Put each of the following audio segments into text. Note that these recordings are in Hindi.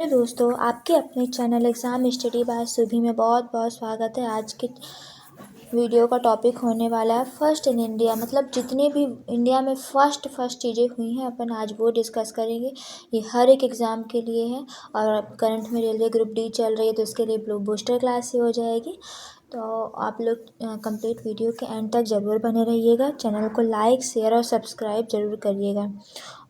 हेलो दोस्तों, आपके अपने चैनल एग्ज़ाम स्टडी बाय सुभी में बहुत बहुत स्वागत है। आज के वीडियो का टॉपिक होने वाला है फर्स्ट इन इंडिया, मतलब जितने भी इंडिया में फर्स्ट चीज़ें हुई हैं अपन आज वो डिस्कस करेंगे। ये हर एक एग्ज़ाम के लिए है और करंट में रेलवे ग्रुप डी चल रही है तो इसके लिए बूस्टर क्लास ही हो जाएगी। तो आप लोग कंप्लीट वीडियो के एंड तक ज़रूर बने रहिएगा। चैनल को लाइक शेयर और सब्सक्राइब ज़रूर करिएगा।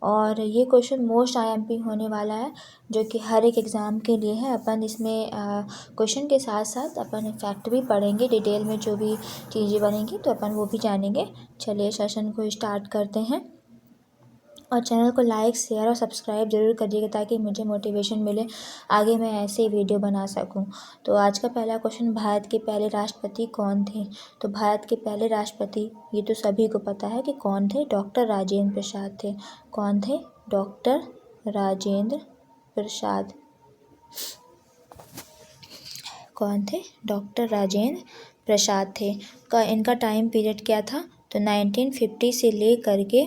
और ये क्वेश्चन मोस्ट आईएमपी होने वाला है जो कि हर एक एग्ज़ाम के लिए है। अपन इसमें क्वेश्चन के साथ साथ अपन फैक्ट भी पढ़ेंगे, डिटेल में जो भी चीज़ें बनेंगी तो अपन वो भी जानेंगे। चलिए सेशन को स्टार्ट करते हैं और चैनल को लाइक शेयर और सब्सक्राइब ज़रूर करिएगा ताकि मुझे मोटिवेशन मिले, आगे मैं ऐसे ही वीडियो बना सकूं। तो आज का पहला क्वेश्चन, भारत के पहले राष्ट्रपति कौन थे? तो भारत के पहले राष्ट्रपति ये तो सभी को पता है कि कौन थे, डॉक्टर राजेंद्र प्रसाद थे। कौन थे? डॉक्टर राजेंद्र प्रसाद। कौन थे? डॉक्टर राजेंद्र प्रसाद थे। इनका टाइम पीरियड क्या था? तो 1950 से ले करके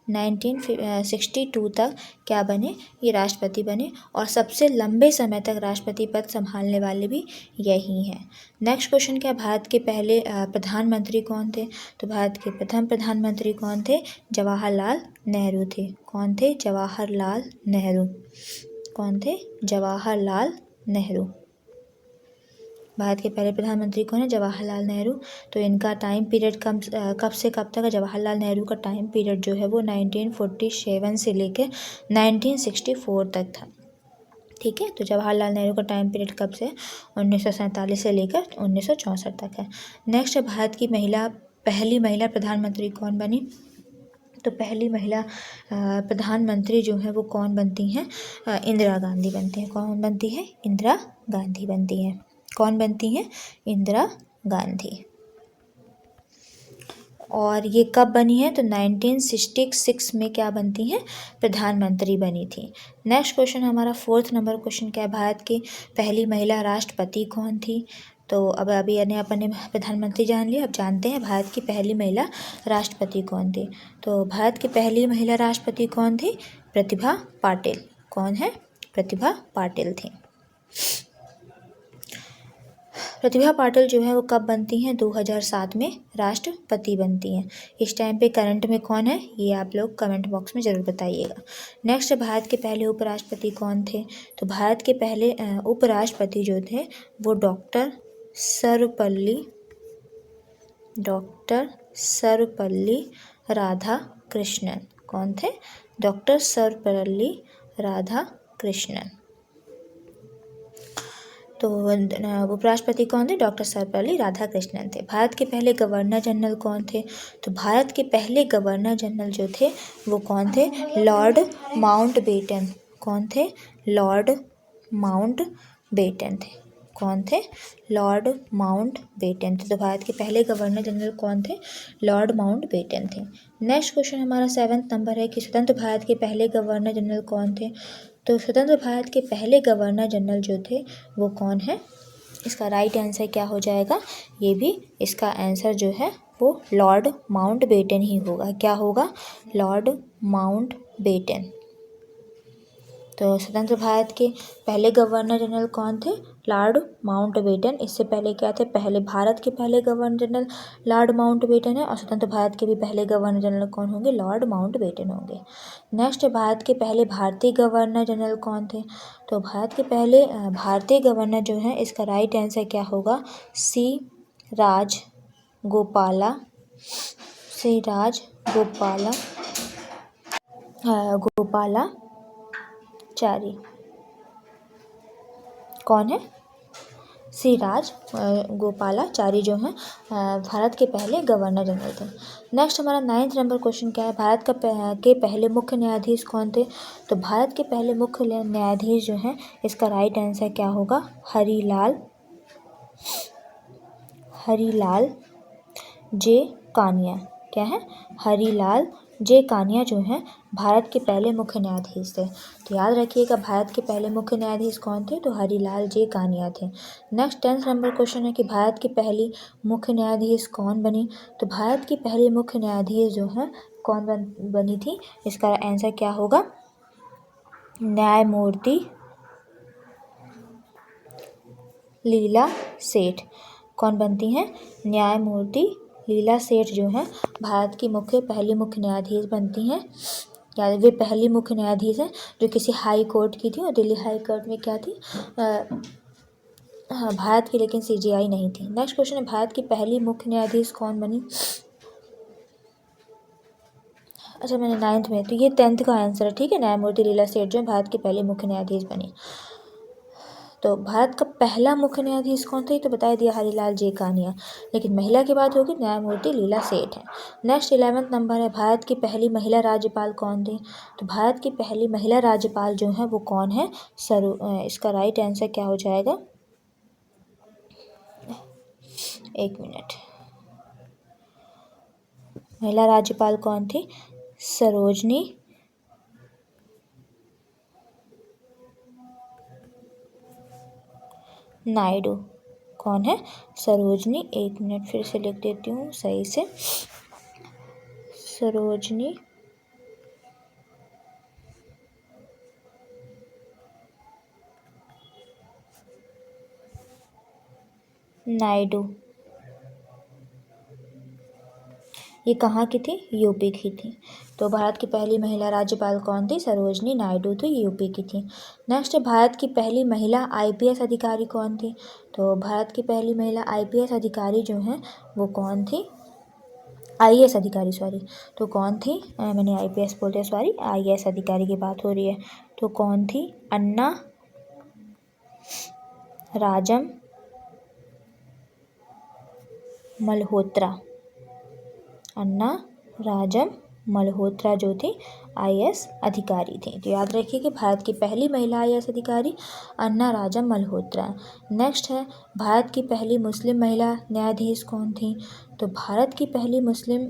1962 तक क्या बने? ये राष्ट्रपति बने और सबसे लंबे समय तक राष्ट्रपति पद संभालने वाले भी यही हैं। नेक्स्ट क्वेश्चन क्या, भारत के पहले प्रधानमंत्री कौन थे? तो भारत के प्रथम प्रधानमंत्री कौन थे? जवाहरलाल नेहरू थे। कौन थे? जवाहरलाल नेहरू। कौन थे? जवाहरलाल नेहरू। भारत के पहले प्रधानमंत्री कौन है? जवाहरलाल नेहरू। तो इनका टाइम पीरियड कब से कब तक है? जवाहरलाल नेहरू का टाइम पीरियड जो है वो 1947 से लेकर 1964 तक था। ठीक है, तो जवाहरलाल नेहरू का टाइम पीरियड कब से? 1947 से लेकर 1964 तक है। नेक्स्ट, भारत की पहली महिला प्रधानमंत्री कौन बनी? तो पहली महिला प्रधानमंत्री जो है वो कौन बनती हैं? इंदिरा गांधी बनती हैं। कौन बनती है? इंदिरा गांधी बनती हैं। कौन बनती हैं? इंदिरा गांधी। और ये कब बनी है? तो 1966 में क्या बनती हैं? प्रधानमंत्री बनी थी। नेक्स्ट क्वेश्चन हमारा 4th नंबर क्वेश्चन क्या है, भारत की पहली महिला राष्ट्रपति कौन थी? तो अब अभी अपन ने प्रधानमंत्री जान लिया, अब जानते हैं भारत की पहली महिला राष्ट्रपति कौन थी। तो भारत की पहली महिला राष्ट्रपति कौन थी? प्रतिभा पाटिल। कौन है? प्रतिभा पाटिल थी। प्रतिभा पाटिल जो है वो कब बनती हैं? 2007 में राष्ट्रपति बनती हैं। इस टाइम पे करंट में कौन है ये आप लोग कमेंट बॉक्स में ज़रूर बताइएगा। नेक्स्ट, भारत के पहले उपराष्ट्रपति कौन थे? तो भारत के पहले उपराष्ट्रपति जो थे वो डॉक्टर सर्वपल्ली राधाकृष्णन। कौन थे? डॉक्टर सर्वपल्ली राधाकृष्णन। तो उपराष्ट्रपति कौन थे? डॉक्टर सर्वपल्ली राधाकृष्णन थे। भारत के पहले गवर्नर जनरल कौन थे? तो भारत के पहले गवर्नर जनरल जो थे वो कौन थे? Lord Mountbatten. कौन थे? लॉर्ड माउंटबेटन थे। कौन थे? लॉर्ड माउंटबेटन थे। तो भारत के पहले गवर्नर जनरल कौन थे? लॉर्ड माउंटबेटन थे। नेक्स्ट क्वेश्चन हमारा 7th नंबर है कि स्वतंत्र भारत के पहले गवर्नर जनरल कौन थे? तो स्वतंत्र भारत के पहले गवर्नर जनरल जो थे वो कौन है? इसका राइट आंसर क्या हो जाएगा? ये भी इसका आंसर जो है वो लॉर्ड माउंटबेटन ही होगा। क्या होगा? Lord Mountbatten. तो स्वतंत्र भारत के पहले गवर्नर जनरल कौन थे? Lord Mountbatten. इससे पहले क्या थे? पहले भारत के पहले गवर्नर जनरल लॉर्ड माउंटबेटन है और स्वतंत्र भारत के भी पहले गवर्नर जनरल कौन होंगे? लॉर्ड माउंटबेटन होंगे। नेक्स्ट, भारत के पहले भारतीय गवर्नर जनरल कौन थे? तो भारत के पहले भारतीय गवर्नर जो है इसका राइट आंसर क्या होगा? सी राजगोपालाचारी। कौन है? सी राजगोपालाचारी जो हैं भारत के पहले गवर्नर जनरल थे। नेक्स्ट हमारा 9th नंबर क्वेश्चन क्या है, भारत के पहले मुख्य न्यायाधीश कौन थे? तो भारत के पहले मुख्य न्यायाधीश जो हैं इसका राइट आंसर क्या होगा? हरिलाल जे कानिया। क्या है? हरिलाल जे कानिया जो हैं भारत के पहले मुख्य न्यायाधीश थे। तो याद रखिएगा भारत के पहले मुख्य न्यायाधीश कौन थे? तो हरिलाल जे कानिया थे। नेक्स्ट 10th नंबर क्वेश्चन है कि भारत की पहली मुख्य न्यायाधीश कौन बनी? तो भारत की पहली मुख्य न्यायाधीश जो है कौन बनी थी? इसका आंसर क्या होगा? न्यायमूर्ति लीला सेठ कौन बनती हैं? न्यायमूर्ति लीला सेठ जो है भारत की पहली मुख्य न्यायाधीश बनती हैं। या वे पहली मुख्य न्यायाधीश हैं जो किसी हाई कोर्ट की थी, और दिल्ली हाई कोर्ट में क्या थी? हाँ, भारत की, लेकिन CJI नहीं थी। नेक्स्ट क्वेश्चन है, भारत की पहली मुख्य न्यायाधीश कौन बनी? अच्छा, मैंने 9th में, तो ये 10th का आंसर है, ठीक है। न्यायमूर्ति लीला सेठ जो है भारत की पहली मुख्य न्यायाधीश बनी। तो भारत का पहला मुख्य न्यायाधीश कौन था? तो बता दिया, हरिलाल जे कानिया। लेकिन महिला की बात होगी, न्यायमूर्ति लीला सेठ है। नेक्स्ट 11th नंबर है, भारत की पहली महिला राज्यपाल कौन थी? तो भारत की पहली महिला राज्यपाल जो है वो कौन है? इसका राइट आंसर क्या हो जाएगा? एक मिनट, महिला राज्यपाल कौन थी? सरोजनी नायडू। कौन है? सरोजनी, एक मिनट फिर से लिख देती हूँ सही से, सरोजनी नायडू। ये कहाँ की थी? यूपी की थी। तो भारत की पहली महिला राज्यपाल कौन थी? सरोजनी नायडू थी, यूपी की थी। नेक्स्ट, भारत की पहली महिला IPS अधिकारी कौन थी? तो भारत की पहली महिला IPS अधिकारी जो है वो कौन थी? IAS अधिकारी, सॉरी। तो कौन थी? मैंने IPS बोल दिया, सॉरी, IAS अधिकारी की बात हो रही है। तो कौन थी? अन्ना राजम मल्होत्रा। अन्ना राजम मल्होत्रा जो थी IAS अधिकारी थी। तो याद रखिए कि भारत की पहली महिला IAS अधिकारी अन्ना राजम मल्होत्रा। नेक्स्ट है, भारत की पहली मुस्लिम महिला न्यायाधीश कौन थी? तो भारत की पहली मुस्लिम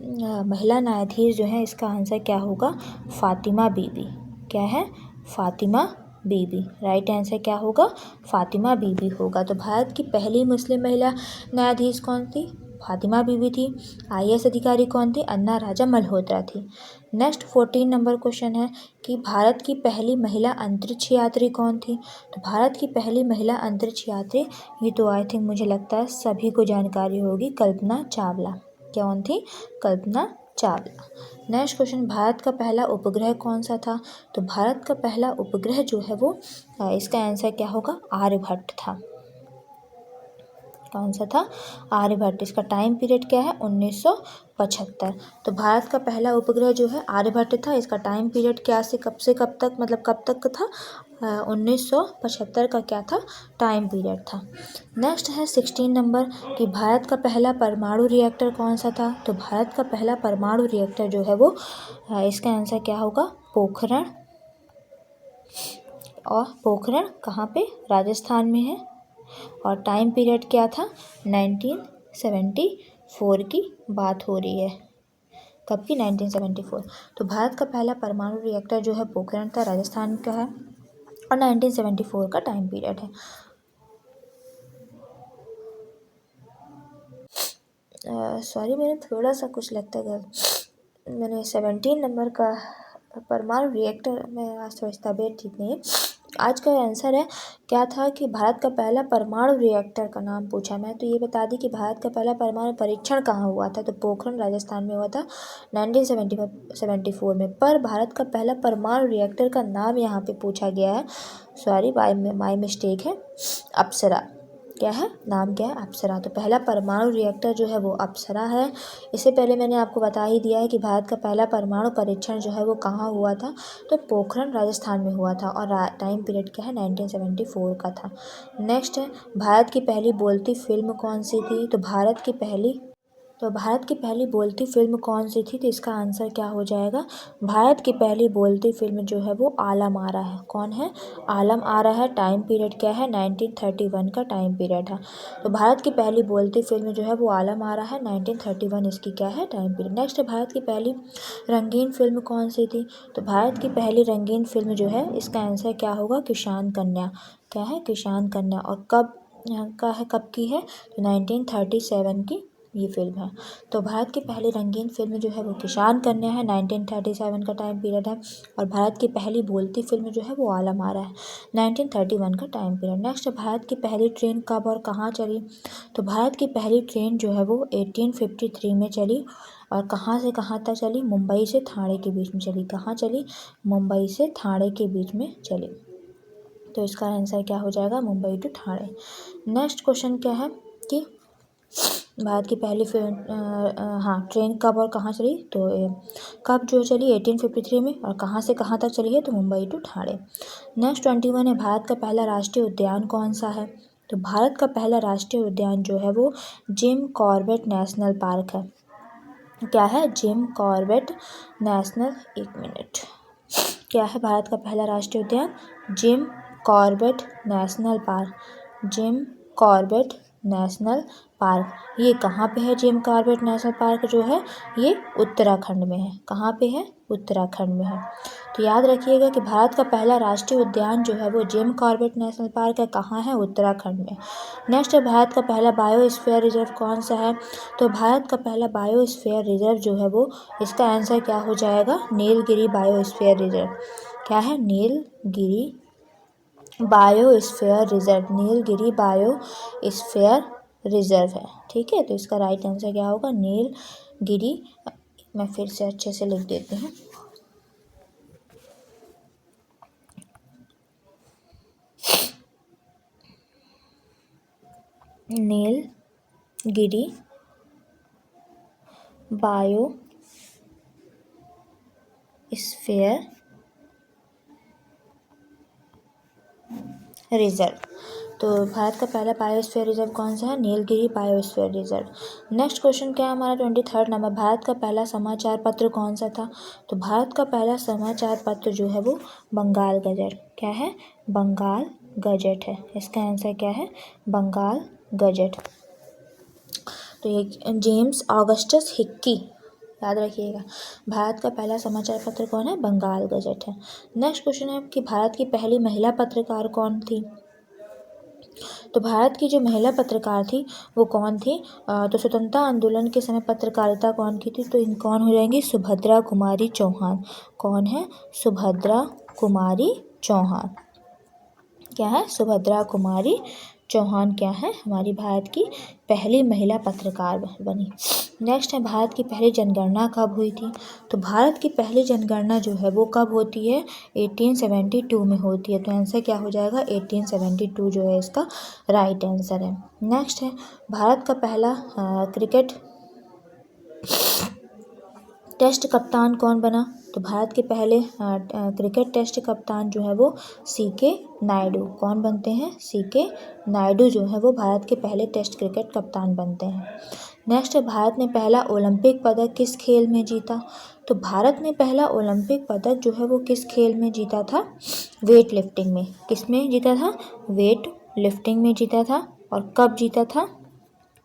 महिला न्यायाधीश जो है, इसका आंसर क्या होगा? फातिमा बीबी। क्या है? फातिमा बीबी। राइट आंसर क्या होगा? फातिमा बीबी होगा। तो भारत की पहली मुस्लिम महिला न्यायाधीश कौन थी? फातिमा बीबी थी। IAS अधिकारी कौन थी? अन्ना राजा मल्होत्रा थी। नेक्स्ट 14 नंबर क्वेश्चन है कि भारत की पहली महिला अंतरिक्ष यात्री कौन थी? तो भारत की पहली महिला अंतरिक्ष यात्री, ये तो आई थिंक मुझे लगता है सभी को जानकारी होगी, कल्पना चावला। कौन थी? कल्पना चावला। नेक्स्ट क्वेश्चन, भारत का पहला उपग्रह कौन सा था? तो भारत का पहला उपग्रह जो है वो, इसका आंसर क्या होगा? आर्यभट्ट था। कौन सा था? आर्यभट्ट। इसका टाइम पीरियड क्या है? 1975। तो भारत का पहला उपग्रह जो है आर्यभट्ट था। इसका टाइम पीरियड क्या से कब तक, मतलब कब तक था? 1975 का क्या था? टाइम पीरियड था। नेक्स्ट है 16 नंबर कि भारत का पहला परमाणु रिएक्टर कौन सा था? तो भारत का पहला परमाणु रिएक्टर जो है वो, इसका आंसर क्या होगा? पोखरण। और पोखरण कहाँ पे? राजस्थान में है। और टाइम पीरियड क्या था? 1974 की बात हो रही है। कब की? 1974। तो भारत का पहला परमाणु रिएक्टर जो है पोखरण था, राजस्थान का है, और 1974 का टाइम पीरियड है। सॉरी, मैंने थोड़ा सा कुछ लगता है, मैंने 17 नंबर का परमाणु रिएक्टर में, आज थोड़ी तबीयत ठीक नहीं है। आज का आंसर है क्या था कि भारत का पहला परमाणु रिएक्टर का नाम पूछा मैं, तो ये बता दी कि भारत का पहला परमाणु परीक्षण कहाँ हुआ था? तो पोखरण राजस्थान में हुआ था 1974 में। पर भारत का पहला परमाणु रिएक्टर का नाम यहाँ पे पूछा गया है, सॉरी, माई मिस्टेक है, अप्सरा। क्या है? नाम क्या है? अप्सरा। तो पहला परमाणु रिएक्टर जो है वो अप्सरा है। इससे पहले मैंने आपको बता ही दिया है कि भारत का पहला परमाणु परीक्षण जो है वो कहाँ हुआ था? तो पोखरण राजस्थान में हुआ था, और टाइम पीरियड क्या है? 1974 का था। नेक्स्ट है, भारत की पहली बोलती फिल्म कौन सी थी? तो भारत की पहली बोलती फिल्म कौन सी थी? तो इसका आंसर क्या हो जाएगा? भारत की पहली बोलती फिल्म जो है वो आलम आरा है। कौन है? आलम आरा है। टाइम पीरियड क्या है? 1931 का टाइम पीरियड है। तो भारत की पहली बोलती फिल्म जो है वो आलम आरा है, 1931 इसकी क्या है? Time period. नेक्स्ट है, भारत की पहली रंगीन फिल्म कौन सी थी? तो भारत की पहली रंगीन फिल्म जो है, इसका आंसर क्या होगा? किसान कन्या। क्या है? किसान कन्या। और कब का है? कब की है? तो 1937 की ये फिल्म है। तो भारत की पहली रंगीन फिल्म जो है वो किसान कन्या है, 1937 का टाइम पीरियड है। और भारत की पहली बोलती फिल्म जो है वो आलम आरा है, 1931 का टाइम पीरियड। नेक्स्ट, भारत की पहली ट्रेन कब और कहाँ चली? तो भारत की पहली ट्रेन जो है वो 1853 में चली। और कहाँ से कहाँ तक चली? मुंबई से थाने के बीच में चली। कहाँ चली? मुंबई से थाने के बीच में चली। तो इसका आंसर क्या हो जाएगा? Mumbai to Thane. Next question क्या है कि भारत की पहली ट्रेन कब और कहाँ चली? तो कब जो चली? 1853 में। और कहाँ से कहाँ तक चली है? तो मुंबई टू ठाणे। नेक्स्ट 21 है, भारत का पहला राष्ट्रीय उद्यान कौन सा है? तो भारत का पहला राष्ट्रीय उद्यान जो है वो जिम कॉर्बेट नेशनल पार्क है। क्या है? जिम कॉर्बेट नेशनल, एक मिनट, क्या है भारत का पहला राष्ट्रीय उद्यान? Jim Corbett national park. Jim Corbett national park. ये कहाँ पे है? जिम कॉर्बेट नेशनल पार्क जो है ये उत्तराखंड में है। कहाँ पे है? उत्तराखंड में है। तो याद रखिएगा कि भारत का पहला राष्ट्रीय उद्यान जो है वो जिम कॉर्बेट नेशनल पार्क है। कहाँ है? उत्तराखंड में। नेक्स्ट है, भारत का पहला बायोस्फीयर रिजर्व कौन सा है? तो भारत का पहला बायोस्फीयर रिजर्व जो है वो, इसका आंसर क्या हो जाएगा? Nilgiri biosphere reserve. क्या है? Nilgiri biosphere reserve. Nilgiri biosphere reserve है। ठीक है, तो इसका राइट आंसर क्या होगा? नीलगिरी। मैं फिर से अच्छे से लिख देती हूँ। Nilgiri biosphere reserve. तो भारत का पहला बायोस्फीयर रिजर्व कौन सा है? Nilgiri biosphere reserve. Next question क्या है हमारा? 23 नंबर, भारत का पहला समाचार पत्र कौन सा था? तो भारत का पहला समाचार पत्र जो है वो बंगाल गजट। क्या है? बंगाल गजट है। इसका आंसर क्या है? बंगाल गजट। तो ये जेम्स ऑगस्टस हिक्की, याद रखिएगा। भारत का पहला समाचार पत्र कौन है? बंगाल गजट है। नेक्स्ट क्वेश्चन है कि भारत की पहली महिला पत्रकार कौन थी? तो भारत की जो महिला पत्रकार थी वो कौन थी? तो स्वतंत्रता आंदोलन के समय पत्रकारिता कौन की थी? तो इन कौन हो जाएंगी? सुभद्रा कुमारी चौहान। कौन है? सुभद्रा कुमारी चौहान। क्या है? सुभद्रा कुमारी चौहान क्या है? हमारी भारत की पहली महिला पत्रकार बनी। नेक्स्ट है, भारत की पहली जनगणना कब हुई थी? तो भारत की पहली जनगणना जो है वो कब होती है? 1872 में होती है। तो आंसर क्या हो जाएगा? 1872 जो है इसका राइट आंसर है। नेक्स्ट है, भारत का पहला क्रिकेट टेस्ट कप्तान कौन बना? तो भारत के पहले क्रिकेट टेस्ट कप्तान जो है वो CK नायडू। कौन बनते हैं? CK नायडू जो है वो भारत के पहले टेस्ट क्रिकेट कप्तान बनते हैं। नेक्स्ट है, भारत ने पहला ओलंपिक पदक किस खेल में जीता? तो भारत ने पहला ओलंपिक पदक जो है वो किस खेल में जीता था? वेट लिफ्टिंग में। किस में जीता था? वेट लिफ्टिंग में जीता था। और कब जीता था?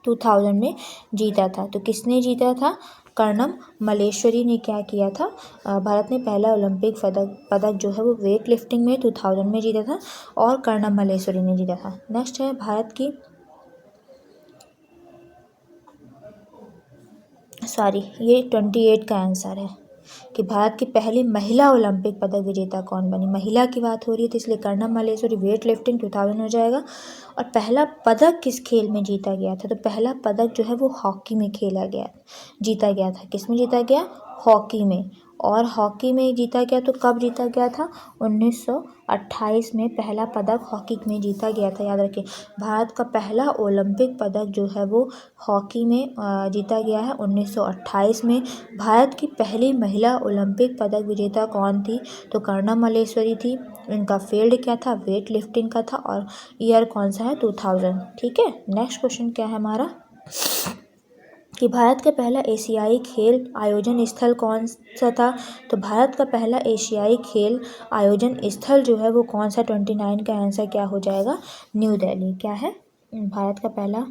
2000 में जीता था। तो किसने जीता था? कर्णम मल्लेश्वरी ने क्या किया था? भारत ने पहला ओलंपिक पदक जो है वो वेट लिफ्टिंग में 2000 में जीता था और कर्णम मल्लेश्वरी ने जीता था। नेक्स्ट है, भारत की ये 28 का आंसर है कि भारत की पहली महिला ओलंपिक पदक विजेता कौन बनी? महिला की बात हो रही है तो इसलिए कर्णम मल्लेश्वरी, वेट लिफ्टिंग 2000 हो जाएगा। और पहला पदक किस खेल में जीता गया था? तो पहला पदक जो है वो हॉकी में जीता गया था। किस में जीता गया? हॉकी में। और हॉकी में जीता गया तो कब जीता गया था? 1928 में पहला पदक हॉकी में जीता गया था। याद रखें, भारत का पहला ओलंपिक पदक जो है वो हॉकी में जीता गया है 1928 में। भारत की पहली महिला ओलंपिक पदक विजेता कौन थी? तो कर्णम मल्लेश्वरी थी। इनका फील्ड क्या था? वेट लिफ्टिंग का था। और ईयर कौन सा है? 2000। ठीक है, नेक्स्ट क्वेश्चन क्या है हमारा कि भारत का पहला एशियाई खेल आयोजन स्थल कौन सा था? तो भारत का पहला एशियाई खेल आयोजन स्थल जो है वो कौन सा? 29 का आंसर क्या हो जाएगा? न्यू दिल्ली। क्या है? भारत का पहला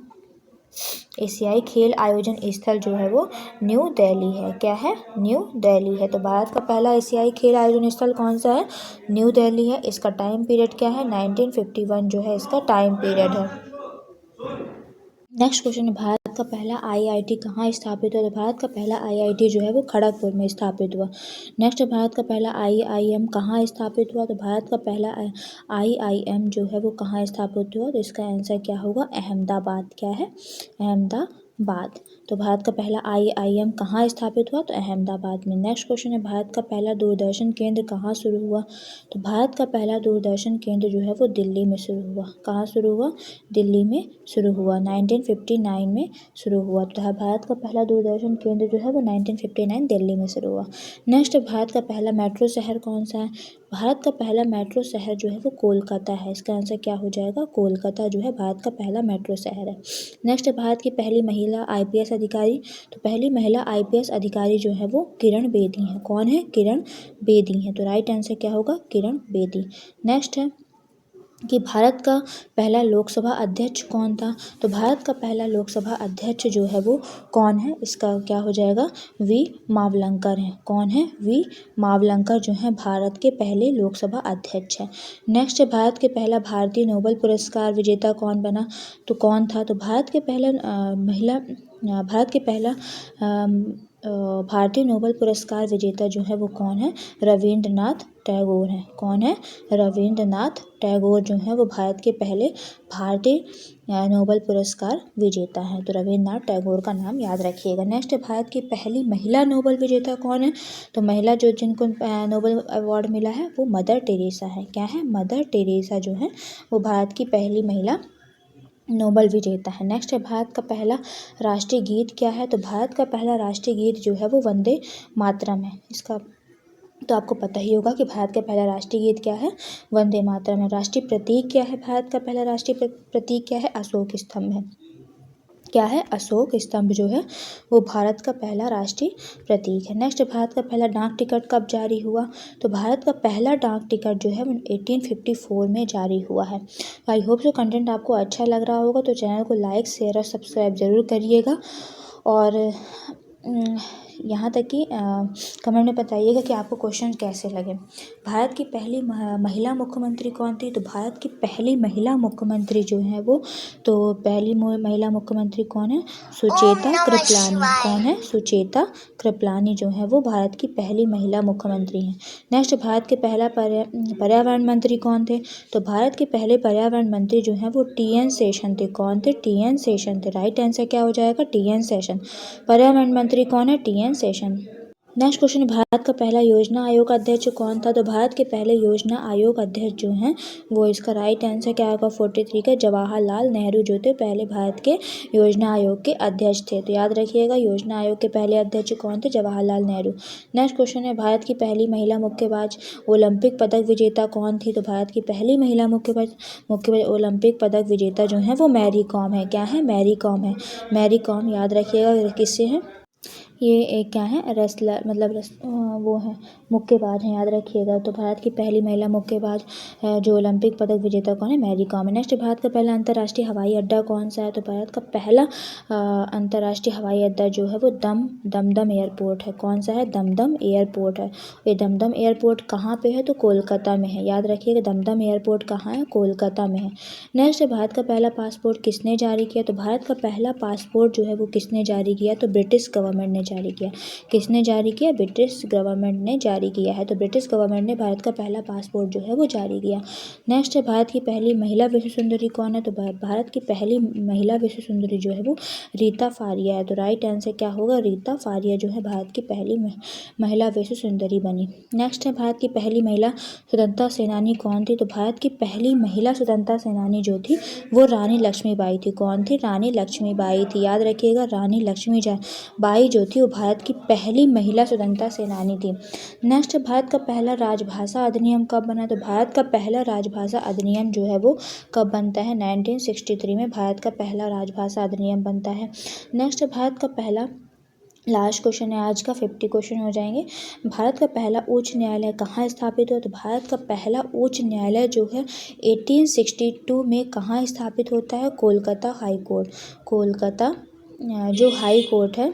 एशियाई खेल आयोजन स्थल जो है वो न्यू दिल्ली है। क्या है? न्यू दिल्ली है। तो भारत का पहला एशियाई खेल आयोजन स्थल कौन सा है? न्यू दिल्ली है। इसका टाइम पीरियड क्या है? 1951 जो है इसका टाइम पीरियड है। नेक्स्ट क्वेश्चन है, भारत का पहला IIT कहाँ स्थापित हुआ? तो भारत का पहला IIT जो है वो खड़गपुर में स्थापित हुआ। नेक्स्ट, भारत का पहला IIM कहाँ स्थापित हुआ? तो भारत का पहला IIM जो है वो कहाँ स्थापित हुआ? तो इसका आंसर क्या होगा? अहमदाबाद। क्या है? अहमदाबाद। तो भारत का पहला IIM कहाँ स्थापित हुआ? तो अहमदाबाद में। नेक्स्ट क्वेश्चन है, भारत का पहला दूरदर्शन केंद्र कहाँ शुरू हुआ? तो भारत का पहला दूरदर्शन केंद्र जो है वो दिल्ली में शुरू हुआ। कहाँ शुरू हुआ? दिल्ली में शुरू हुआ। 1959 में शुरू हुआ। तो भारत का पहला दूरदर्शन केंद्र जो है वो 1959 दिल्ली में शुरू हुआ। नेक्स्ट, भारत का पहला मेट्रो शहर कौन सा है? भारत का पहला मेट्रो शहर जो है वो कोलकाता है। इसका आंसर क्या हो जाएगा? कोलकाता जो है भारत का पहला मेट्रो शहर है। नेक्स्ट, भारत की पहली महिला IPS अधिकारी। तो पहली महिला IPS अधिकारी जो है वो किरण बेदी हैं। कौन है? किरण बेदी हैं। तो राइट आंसर क्या होगा? किरण बेदी। नेक्स्ट है कि भारत का पहला लोकसभा अध्यक्ष कौन था? तो भारत का पहला लोकसभा अध्यक्ष जो है वो कौन है? इसका क्या हो जाएगा? वी मावलंकर हैं। कौन है? वी मावलंकर जो है भारत के पहले लोकसभा अध्यक्ष हैं। नेक्स्ट, भारत के पहला भारतीय नोबेल पुरस्कार विजेता कौन बना? तो कौन था? तो भारत के पहला भारतीय नोबेल पुरस्कार विजेता जो है वो कौन है? रविंद्रनाथ टैगोर हैं। कौन है? रविंद्रनाथ टैगोर जो है वो भारत के पहले भारतीय नोबेल पुरस्कार विजेता हैं। तो रविंद्रनाथ टैगोर का नाम याद रखिएगा। नेक्स्ट, भारत की पहली महिला नोबेल विजेता कौन है? तो महिला जो जिनको नोबेल अवार्ड मिला है वो मदर टेरेसा है। क्या है? मदर टेरेसा जो है वो भारत की पहली महिला नोबेल विजेता है। नेक्स्ट है, भारत का पहला राष्ट्रीय गीत क्या है? तो भारत का पहला राष्ट्रीय गीत जो है वो वंदे मातरम है। इसका तो आपको पता ही होगा कि भारत का पहला राष्ट्रीय गीत क्या है? वंदे मातरम है। राष्ट्रीय प्रतीक क्या है? भारत का पहला राष्ट्रीय प्रतीक क्या है? अशोक स्तंभ है। क्या है? अशोक स्तंभ जो है वो भारत का पहला राष्ट्रीय प्रतीक है। नेक्स्ट, भारत का पहला डाक टिकट कब जारी हुआ? तो भारत का पहला डाक टिकट जो है 1854 में जारी हुआ है। आई होप सो कंटेंट आपको अच्छा लग रहा होगा, तो चैनल को लाइक, शेयर और सब्सक्राइब ज़रूर करिएगा। और यहाँ तक कि कमेंट में बताइएगा कि आपको क्वेश्चन कैसे लगे। भारत की पहली महिला मुख्यमंत्री कौन थी? तो भारत की पहली महिला मुख्यमंत्री जो है वो, तो पहली महिला मुख्यमंत्री कौन है? सुचेता कृपलानी। कौन है? सुचेता कृपलानी जो है वो भारत की पहली महिला मुख्यमंत्री हैं। नेक्स्ट, भारत के पहला पर्यावरण मंत्री कौन थे? तो भारत के पहले पर्यावरण मंत्री जो हैं वो TN शेषन थे। कौन थे? TN शेषन थे। राइट आंसर क्या हो जाएगा? TN शेषन। पर्यावरण मंत्री कौन है? TN Seshan. Next question, Bharat का पहला योजना आयोग अध्यक्ष कौन था? तो भारत के पहले योजना आयोग अध्यक्ष जो हैं वो, इसका राइट आंसर क्या होगा? 43 का जवाहरलाल नेहरू जो थे पहले भारत के योजना आयोग के अध्यक्ष थे। तो याद रखिएगा, योजना आयोग के पहले अध्यक्ष कौन थे? जवाहरलाल नेहरू। नेक्स्ट क्वेश्चन है, भारत की पहली महिला मुक्केबाज ओलंपिक पदक विजेता कौन थी? तो भारत की पहली महिला मुक्केबाज ओलंपिक पदक विजेता जो है वो मैरी कॉम है। क्या है? मैरी कॉम है। मैरी कॉम याद रखिएगा किससे है? ये एक क्या है? रेसलर, मतलब वो है मुक्केबाज हैं, याद रखिएगा। तो भारत की पहली महिला मुक्केबाज जो ओलंपिक पदक विजेता कौन है? मैरी कॉम है। नेक्स्ट, भारत का पहला अंतर्राष्ट्रीय हवाई अड्डा कौन सा है? तो भारत का पहला अंतर्राष्ट्रीय हवाई अड्डा जो है वो दमदम एयरपोर्ट है। कौन सा है? दमदम एयरपोर्ट है। ये दमदम एयरपोर्ट कहाँ पे है? तो कोलकाता में है। याद रखिएगा, दमदम एयरपोर्ट कहाँ है? कोलकाता में है। नेक्स्ट, भारत का पहला पासपोर्ट किसने जारी किया? तो भारत का पहला पासपोर्ट जो है वो किसने जारी किया? तो ब्रिटिश गवर्नमेंट ने जारी किया। किसने जारी किया? ब्रिटिश गवर्नमेंट ने जारी किया है। तो ब्रिटिश गवर्नमेंट ने भारत का पहला पासपोर्ट जो है वो जारी किया। नेक्स्ट है, भारत की पहली महिला विश्व सुंदरी कौन है? तो भारत की पहली महिला विश्व सुंदरी जो है वो रीता फारिया है। तो राइट आंसर क्या होगा? रीता फारिया जो है भारत की पहली महिला विश्व सुंदरी बनी। नेक्स्ट है, भारत की पहली महिला स्वतंत्रता सेनानी कौन थी? तो भारत की पहली महिला स्वतंत्रता सेनानी जो थी वो रानी लक्ष्मीबाई थी। कौन थी? रानी लक्ष्मीबाई थी। याद रखिएगा, रानी लक्ष्मीबाई जो थी वो भारत की पहली महिला स्वतंत्रता सेनानी थी। नेक्स्ट, भारत का पहला राजभाषा अधिनियम कब बना? तो भारत का पहला राजभाषा अधिनियम जो है वो कब बनता है? 1963 में भारत का पहला राजभाषा अधिनियम बनता है। नेक्स्ट, भारत का पहला, लास्ट क्वेश्चन है आज का, 50 क्वेश्चन हो जाएंगे। भारत का पहला उच्च न्यायालय कहाँ स्थापित हुआ? तो भारत का पहला उच्च न्यायालय जो है 1862 में कहाँ स्थापित होता है? Kolkata high court. कोलकाता जो हाई कोर्ट है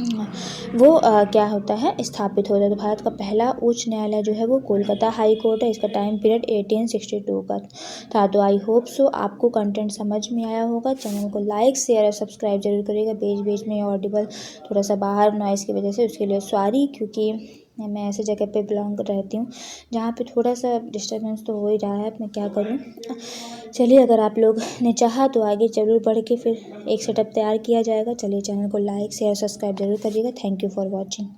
वो क्या होता है, स्थापित होता है। तो भारत का पहला उच्च न्यायालय जो है वो कोलकाता हाई कोर्ट है। इसका टाइम पीरियड 1862 का था। तो आई होप सो आपको कंटेंट समझ में आया होगा। चैनल को लाइक शेयर और सब्सक्राइब जरूर करिएगा। बीच बीच में ऑडिबल थोड़ा सा बाहर नॉइज़ की वजह से, उसके लिए सॉरी, क्योंकि मैं ऐसे जगह पे बिलोंग रहती हूँ जहाँ पे थोड़ा सा डिस्टर्बेंस तो हो ही रहा है। मैं क्या करूँ। चलिए, अगर आप लोग ने चाहा तो आगे ज़रूर बढ़ के फिर एक सेटअप तैयार किया जाएगा। चलिए, चैनल को लाइक शेयर सब्सक्राइब जरूर करिएगा। Thank you for watching.